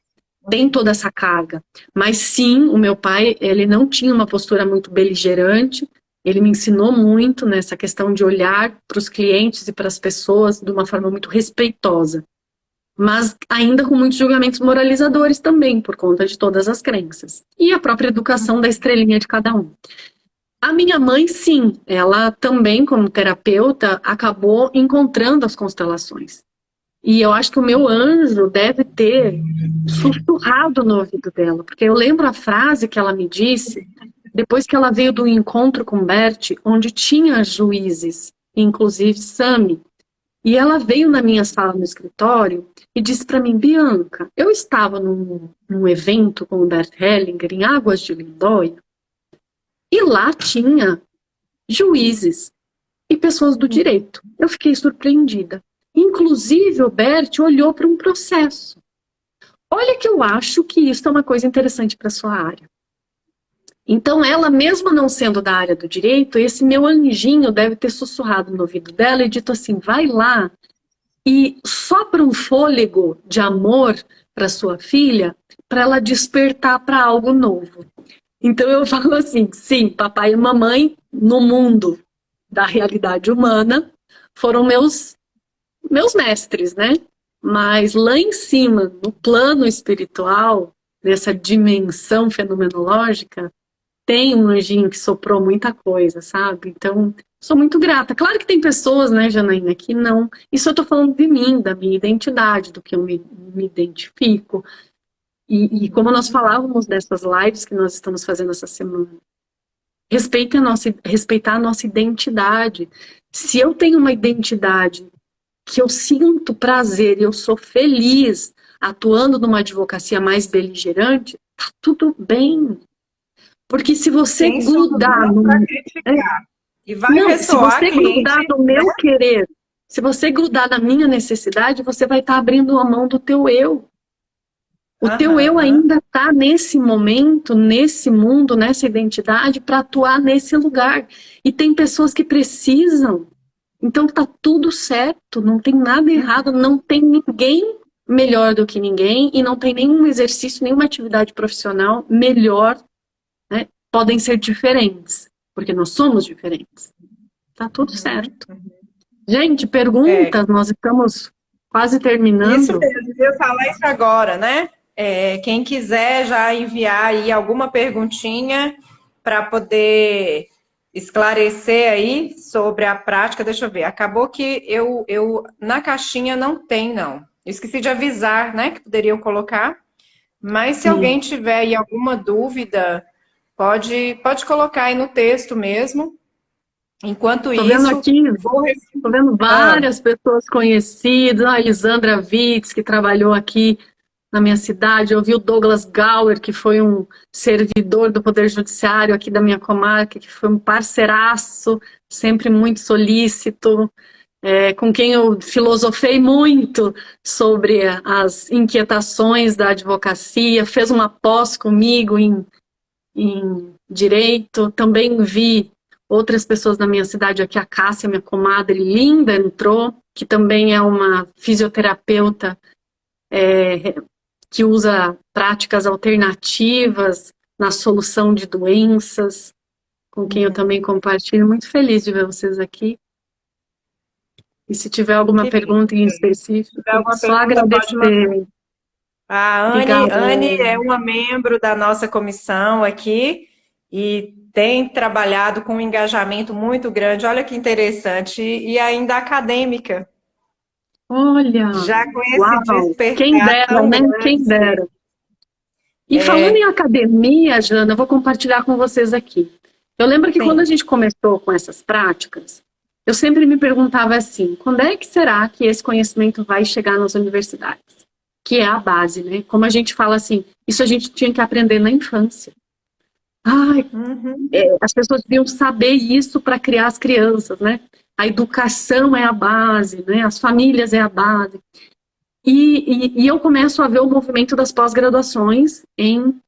tem toda essa carga. Mas sim, o meu pai, ele não tinha uma postura muito beligerante, ele me ensinou muito nessa questão de olhar para os clientes e para as pessoas de uma forma muito respeitosa, mas ainda com muitos julgamentos moralizadores também, por conta de todas as crenças. E a própria educação da estrelinha de cada um. A minha mãe, sim, ela também, como terapeuta, acabou encontrando as constelações. E eu acho que o meu anjo deve ter sussurrado no ouvido dela, porque eu lembro a frase que ela me disse depois que ela veio do encontro com Bert, onde tinha juízes, inclusive Sami. E ela veio na minha sala no escritório e disse para mim, Bianca, eu estava num evento com o Bert Hellinger em Águas de Lindóia, e lá tinha juízes e pessoas do direito. Eu fiquei surpreendida. Inclusive, o Bert olhou para um processo. Olha que eu acho que isso é uma coisa interessante para sua área. Então, ela, mesmo não sendo da área do direito, esse meu anjinho deve ter sussurrado no ouvido dela e dito assim, vai lá e sopra um fôlego de amor para sua filha, para ela despertar para algo novo. Então, eu falo assim, sim, papai e mamãe, no mundo da realidade humana, foram meus mestres, né? Mas lá em cima, no plano espiritual, nessa dimensão fenomenológica, tem um anjinho que soprou muita coisa, sabe? Então, sou muito grata. Claro que tem pessoas, né, Janaína, que não. Isso eu tô falando de mim, da minha identidade, do que eu me identifico. E como nós falávamos dessas lives que nós estamos fazendo essa semana, respeitar a nossa identidade. Se eu tenho uma identidade que eu sinto prazer e eu sou feliz atuando numa advocacia mais beligerante, tá tudo bem. Porque se você Quem somos grudar nós no. para criticar? E vai Não, se ressoar você cliente, grudar no né? meu querer, se você grudar na minha necessidade, você vai estar abrindo a mão do teu eu. O teu eu Aham. ainda está nesse momento, nesse mundo, nessa identidade, para atuar nesse lugar. E tem pessoas que precisam. Então tá tudo certo, não tem nada errado, não tem ninguém melhor do que ninguém e não tem nenhum exercício, nenhuma atividade profissional melhor, né? Podem ser diferentes, porque nós somos diferentes. Tá tudo certo. Gente, É, perguntas, nós estamos quase isso terminando. mesmo, eu ia falar isso agora, né? Quem quiser já enviar aí alguma perguntinha para poder esclarecer aí sobre a prática, deixa eu ver. Acabou que eu na caixinha não tem, não. Esqueci de avisar, né, que poderiam colocar. Mas se alguém Sim. tiver aí alguma dúvida, pode colocar aí no texto mesmo. Enquanto Tô vendo isso, aqui, vou. tô vendo Ah, várias pessoas conhecidas, a Elisandra Witz, que trabalhou aqui na minha cidade, eu vi o Douglas Gower, que foi um servidor do Poder Judiciário aqui da minha comarca, que foi um parceiraço, sempre muito solícito, com quem eu filosofei muito sobre as inquietações da advocacia, fez uma pós comigo em direito, também vi outras pessoas da minha cidade aqui, a Cássia, minha comadre linda, entrou, que também é uma fisioterapeuta que usa práticas alternativas na solução de doenças, com quem eu também compartilho. Muito feliz de ver vocês aqui. E se tiver alguma pergunta em específico, se tiver alguma só pergunta, pode mandar. agradecer. A Anne é uma membro da nossa comissão aqui e tem trabalhado com um engajamento muito grande. Olha que interessante. E ainda acadêmica. Olha, Já com esse uau, despertar quem dera, tão né? grande. Quem dera. E falando em academia, Jana, eu vou compartilhar com vocês aqui. Eu lembro que quando a gente começou com essas práticas, eu sempre me perguntava assim, quando é que será que esse conhecimento vai chegar nas universidades? Que é a base, né? Como a gente fala assim, isso a gente tinha que aprender na infância. Ai, as pessoas deviam saber isso para criar as crianças, né? A educação é a base, né? As famílias é a base. E eu começo a ver o movimento das pós-graduações em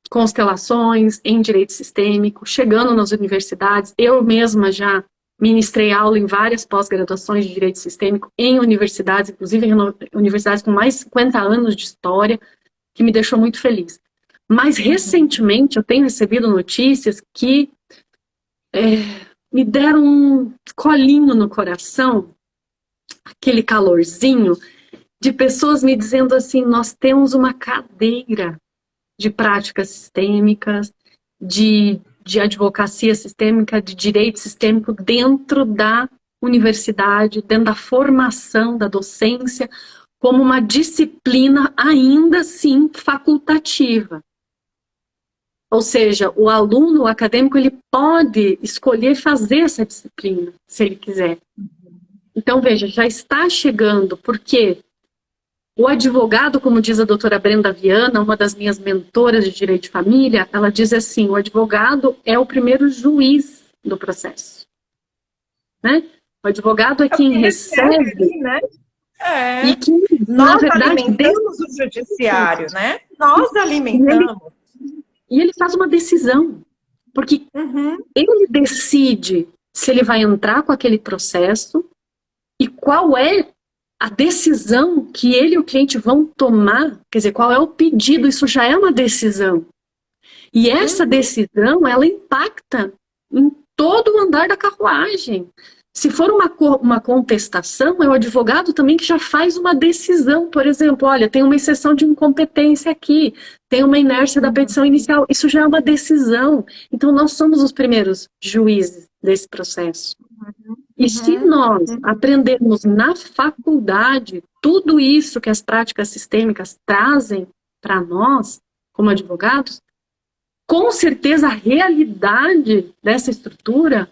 constelações, em direito sistêmico, chegando nas universidades. Eu mesma já ministrei aula em várias pós-graduações de direito sistêmico em universidades, inclusive em universidades com mais de 50 anos de história, que me deixou muito feliz. Mas, recentemente, eu tenho recebido notícias que me deram um colinho no coração, aquele calorzinho, de pessoas me dizendo assim, nós temos uma cadeira de práticas sistêmicas, de advocacia sistêmica, de direito sistêmico dentro da universidade, dentro da formação, da docência, como uma disciplina ainda assim facultativa. Ou seja, o aluno, o acadêmico, ele pode escolher fazer essa disciplina, se ele quiser. Então, veja, já está chegando, porque o advogado, como diz a doutora Brenda Viana, uma das minhas mentoras de direito de família, ela diz assim, o advogado é o primeiro juiz do processo. Né? O advogado é quem recebe, né? E que, nós, na verdade, alimentamos o judiciário, né? Nós alimentamos. E ele faz uma decisão, porque ele decide se ele vai entrar com aquele processo e qual é a decisão que ele e o cliente vão tomar, quer dizer, qual é o pedido, isso já é uma decisão. E essa decisão, ela impacta em todo o andar da carruagem. Se for uma contestação, é o advogado também que já faz uma decisão. Por exemplo, olha, tem uma exceção de incompetência aqui, tem uma inércia da petição inicial. Isso já é uma decisão. Então, nós somos os primeiros juízes desse processo. E se nós aprendermos na faculdade tudo isso que as práticas sistêmicas trazem para nós, como advogados, com certeza a realidade dessa estrutura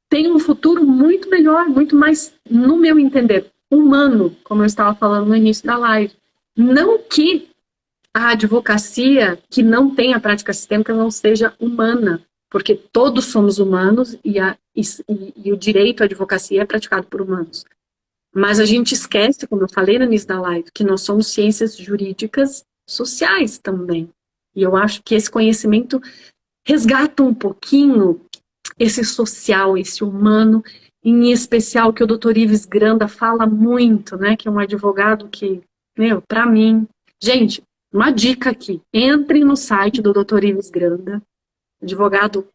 tem um futuro muito melhor, muito mais, no meu entender, humano, como eu estava falando no início da live. Não que a advocacia que não tem a prática sistêmica não seja humana, porque todos somos humanos e o direito à advocacia é praticado por humanos. Mas a gente esquece, como eu falei no início da live, que nós somos ciências jurídicas sociais também. E eu acho que esse conhecimento resgata um pouquinho esse social, esse humano, em especial que o Dr. Ives Granda fala muito, né, que é um advogado que, para mim... Gente, uma dica aqui, entrem no site do Dr. Ives Granda, advogado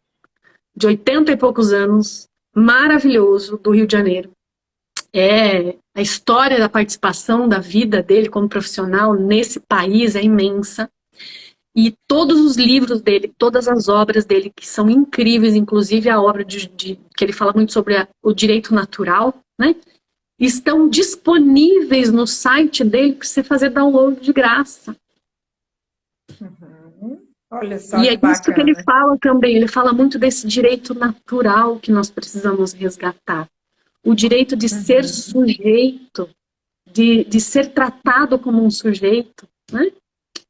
de 80 e poucos anos, maravilhoso, do Rio de Janeiro. A história da participação da vida dele como profissional nesse país é imensa. E todos os livros dele, todas as obras dele, que são incríveis, inclusive a obra que ele fala muito sobre o direito natural, né? Estão disponíveis no site dele para você fazer download de graça. Olha só, e é isso que ele fala também, ele fala muito desse direito natural que nós precisamos resgatar. O direito de ser sujeito, de ser tratado como um sujeito, né?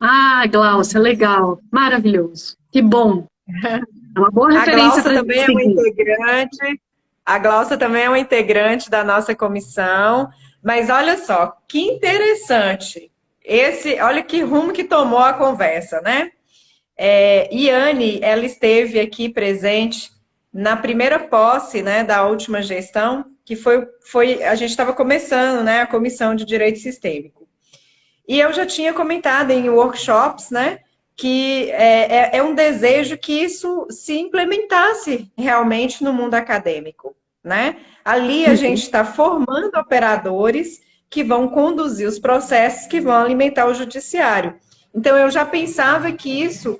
Ah, Glaucia, legal, maravilhoso, que bom. É uma boa referência para também é uma integrante. A Glaucia também é uma integrante da nossa comissão. Mas olha só, que interessante. Olha que rumo que tomou a conversa, né? Iane, ela esteve aqui presente na primeira posse, né, da última gestão, que a gente estava começando, né, a Comissão de Direito Sistêmico. E eu já tinha comentado em workshops, né, que é um desejo que isso se implementasse realmente no mundo acadêmico, né? Ali a gente está formando operadores que vão conduzir os processos que vão alimentar o judiciário. Então, eu já pensava que isso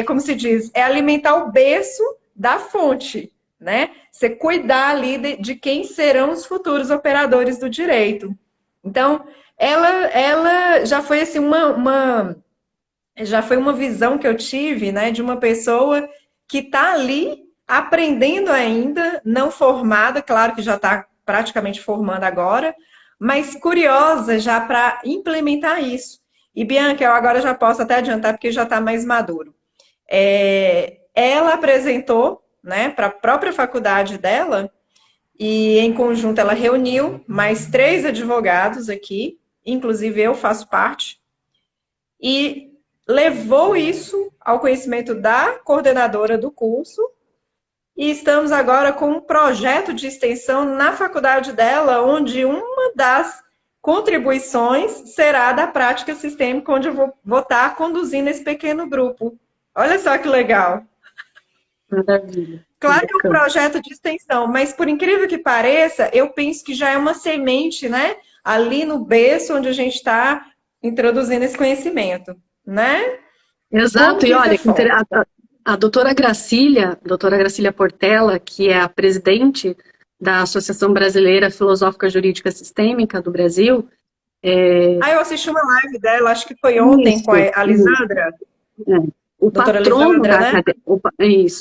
como se diz, é alimentar o berço da fonte, né? Você cuidar ali de quem serão os futuros operadores do direito. Então, ela já foi assim já foi uma visão que eu tive, né, de uma pessoa que está ali aprendendo ainda, não formada, claro que já está praticamente formando agora, mas curiosa já para implementar isso. E Bianca, eu agora já posso até adiantar porque já está mais maduro. Ela apresentou, né, para a própria faculdade dela e em conjunto ela reuniu mais 3 advogados aqui, inclusive eu faço parte, e levou isso ao conhecimento da coordenadora do curso, e estamos agora com um projeto de extensão na faculdade dela, onde uma das contribuições será da prática sistêmica, onde eu vou estar conduzindo esse pequeno grupo. Olha só que legal. Maravilha. Claro que é um projeto de extensão, mas por incrível que pareça, eu penso que já é uma semente, né? Ali no berço onde a gente está introduzindo esse conhecimento, né? Exato, e olha, a doutora Gracília Portela, que é a presidente da Associação Brasileira Filosófica Jurídica Sistêmica do Brasil. Eu assisti uma live dela, acho que foi ontem, com a Lisandra. O patrono, né?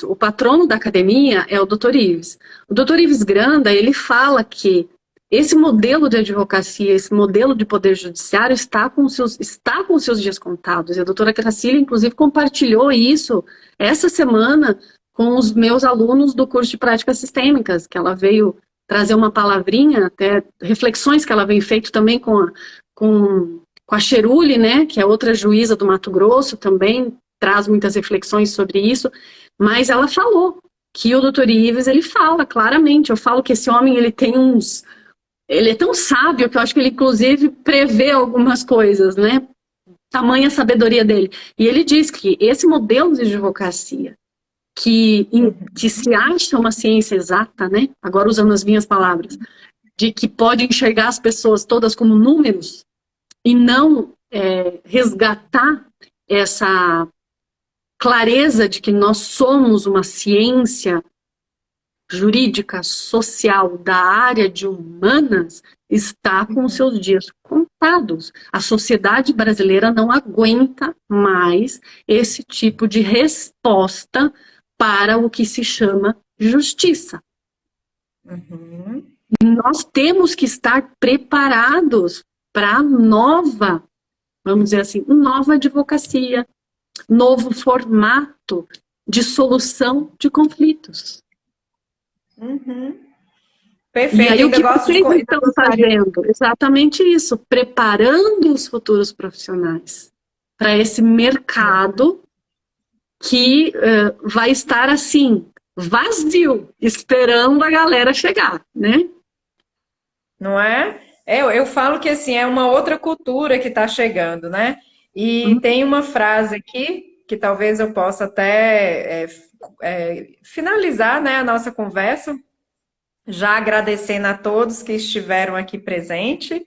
O patrono da academia é o Dr. Ives. O Dr. Ives Granda, ele fala que esse modelo de advocacia, esse modelo de poder judiciário está com seus dias contados. E a doutora Gracília, inclusive, compartilhou isso essa semana com os meus alunos do curso de práticas sistêmicas, que ela veio trazer uma palavrinha, até reflexões que ela vem feito também com a Cheruli, né, que é outra juíza do Mato Grosso, também traz muitas reflexões sobre isso, mas ela falou que o Dr. Ives, ele fala claramente, eu falo que esse homem, ele é tão sábio que eu acho que ele, inclusive, prevê algumas coisas, né? Tamanha sabedoria dele. E ele diz que esse modelo de advocacia, que se acha uma ciência exata, né? Agora usando as minhas palavras, de que pode enxergar as pessoas todas como números e não resgatar essa clareza de que nós somos uma ciência jurídica, social, da área de humanas, está com os seus dias contados. A sociedade brasileira não aguenta mais esse tipo de resposta para o que se chama justiça. Nós temos que estar preparados para nova, vamos dizer assim, nova advocacia, novo formato de solução de conflitos. Perfeito. E aí o que vocês estão fazendo? Exatamente isso, preparando os futuros profissionais para esse mercado que vai estar assim, vazio, esperando a galera chegar, né? Não é? Eu falo que assim, é uma outra cultura que está chegando, né? E tem uma frase aqui, que talvez eu possa até finalizar, né, a nossa conversa, já agradecendo a todos que estiveram aqui presentes,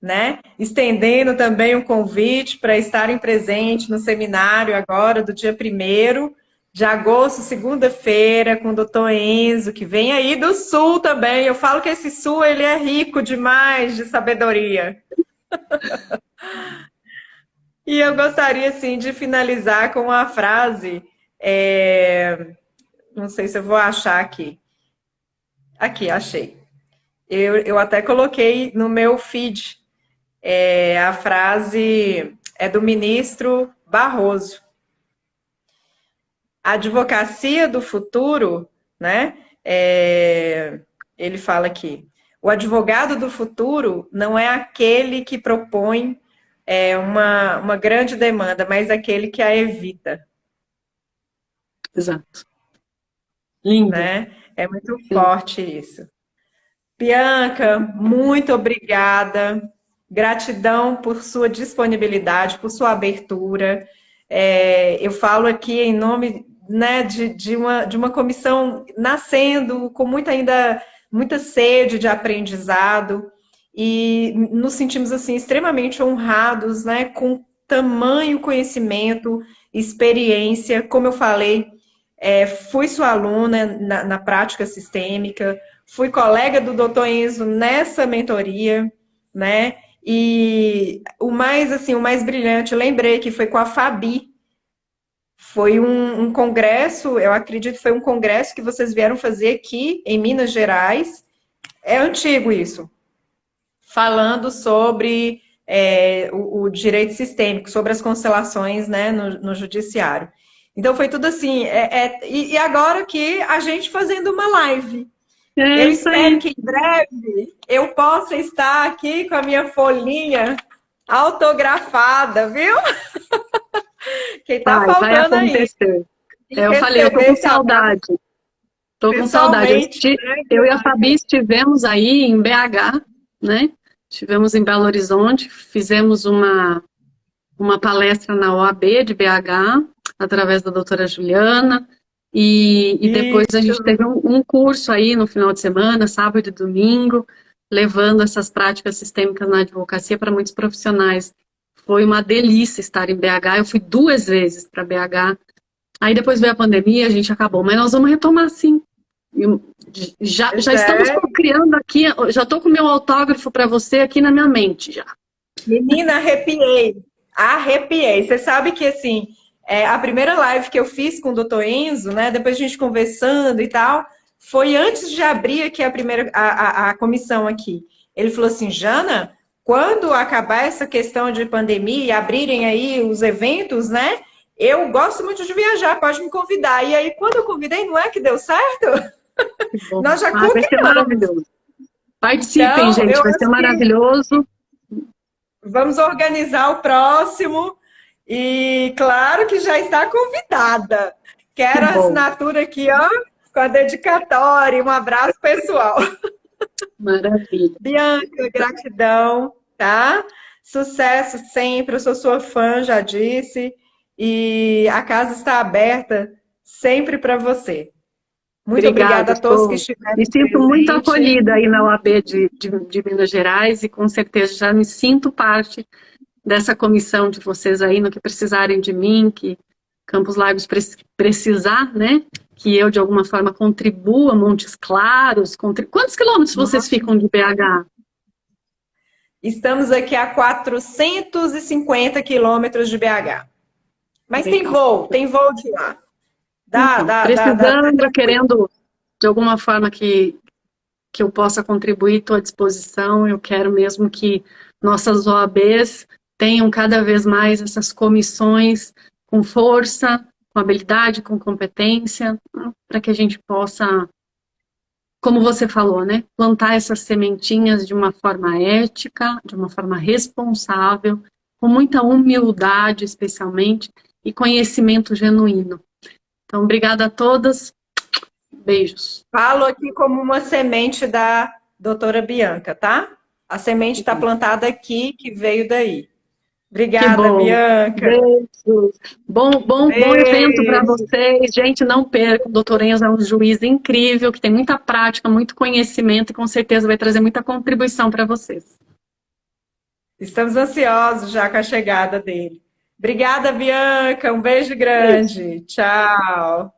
né? Estendendo também o convite para estarem presentes no seminário agora, do dia 1º de agosto, segunda-feira, com o doutor Enzo, que vem aí do Sul também. Eu falo que esse Sul, ele é rico demais de sabedoria. E eu gostaria, assim, de finalizar com uma frase, não sei se eu vou achar aqui. Aqui, achei. Eu até coloquei no meu feed. A frase é do ministro Barroso. A advocacia do futuro, né? Ele fala aqui, o advogado do futuro não é aquele que propõe uma grande demanda, mas aquele que a evita. Exato. Lindo. Né? É muito forte isso. Bianca, muito obrigada. Gratidão por sua disponibilidade, por sua abertura. Eu falo aqui em nome, né, de uma comissão nascendo com muita sede de aprendizado e nos sentimos assim extremamente honrados, né, com tamanho conhecimento, experiência. Como eu falei, fui sua aluna na prática sistêmica, fui colega do Dr. Enzo nessa mentoria, né? E o mais brilhante, eu lembrei que foi com a Fabi. Foi um congresso, eu acredito que foi um congresso que vocês vieram fazer aqui em Minas Gerais. É antigo isso. Falando sobre o direito sistêmico, sobre as constelações, né, no judiciário. Então foi tudo assim. E agora que a gente fazendo uma live. É Eu isso espero aí. que em breve eu possa estar aqui com a minha folhinha autografada, viu? Que tá Vai faltando aí. acontecer. E Eu falei, eu tô receber com esse abraço saudade. Tô com saudade. pessoalmente, né? Eu e a Fabi estivemos aí em BH, né? Estivemos em Belo Horizonte, fizemos uma palestra na OAB de BH, através da doutora Juliana, e depois a gente teve um curso aí no final de semana, sábado e domingo, levando essas práticas sistêmicas na advocacia para muitos profissionais. Foi uma delícia estar em BH, eu fui 2 vezes para BH, aí depois veio a pandemia, a gente acabou, mas nós vamos retomar sim. Já estamos criando aqui, já estou com o meu autógrafo para você aqui na minha mente já. Menina, arrepiei. Arrepiei. Você sabe que, assim, a primeira live que eu fiz com o Dr. Enzo, né, depois a gente conversando e tal, foi antes de abrir aqui a comissão aqui. Ele falou assim, Jana, quando acabar essa questão de pandemia e abrirem aí os eventos, né, eu gosto muito de viajar, pode me convidar. E aí, quando eu convidei, não é que deu certo? Nós já Vai ser combinamos. maravilhoso. Participem, Então, gente, eu vai ser acho que maravilhoso. vamos organizar o próximo. E claro que já está convidada. Que Quero a bom, assinatura aqui, ó, com a dedicatória. Um abraço pessoal. maravilha. Bianca, gratidão, tá? Sucesso sempre. Eu sou sua fã, já disse. E a casa está aberta sempre para você. Muito Obrigada, obrigada a todos que estou estiveram me sinto muito presentes. acolhida aí na UAB de Minas Gerais e com certeza já me sinto parte dessa comissão de vocês aí no que precisarem de mim, que Campos Largos precisar, né? Que eu de alguma forma contribua, Montes Claros, quantos quilômetros vocês ficam de BH? Estamos aqui a 450 quilômetros de BH. Mas Legal. tem voo de lá. Então, Tá precisando, tranquilo. querendo de alguma forma que eu possa contribuir, estou à disposição. Eu quero mesmo que nossas OABs tenham cada vez mais essas comissões com força, com habilidade, com competência, para que a gente possa, como você falou, né, plantar essas sementinhas de uma forma ética, de uma forma responsável, com muita humildade, especialmente, e conhecimento genuíno. Então, obrigada a todas. Beijos. Falo aqui como uma semente da doutora Bianca, tá? A semente está plantada aqui, que veio daí. Que Obrigada, bom. Bianca. Beijos. Bom evento para Beijo. vocês. Gente, não percam. O doutor Enzo é um juiz incrível, que tem muita prática, muito conhecimento e com certeza vai trazer muita contribuição para vocês. Estamos ansiosos já com a chegada dele. Obrigada, Bianca. Um beijo Beijo. grande. Tchau.